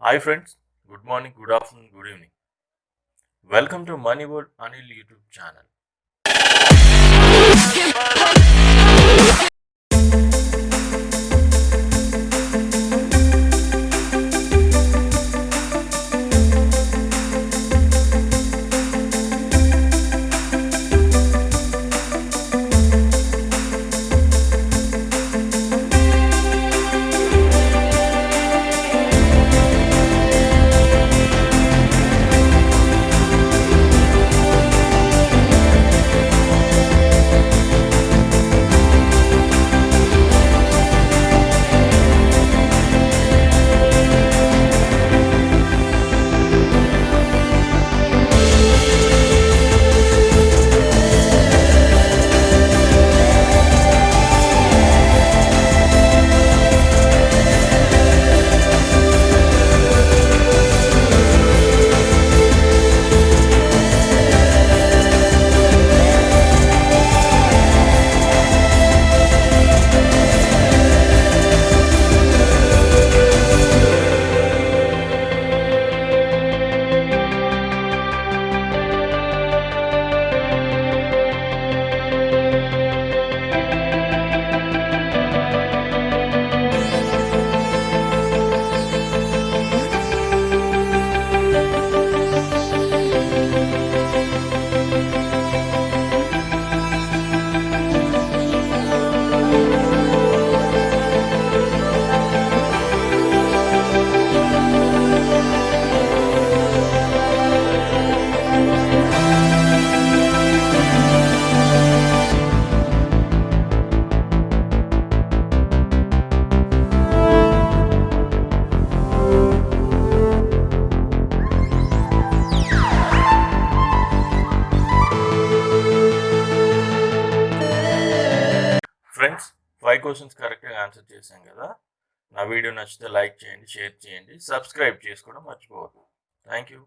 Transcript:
Hi friends, good morning, good afternoon, good evening. Welcome to Money World Anil YouTube channel. Friends 5 questions కరెక్ట్గా answer చేశాం కదా. నా video నచ్చితే like చేయండి, share చేయండి, సబ్స్క్రైబ్ చేసుకోవడం మర్చిపోవద్దు. Thank you.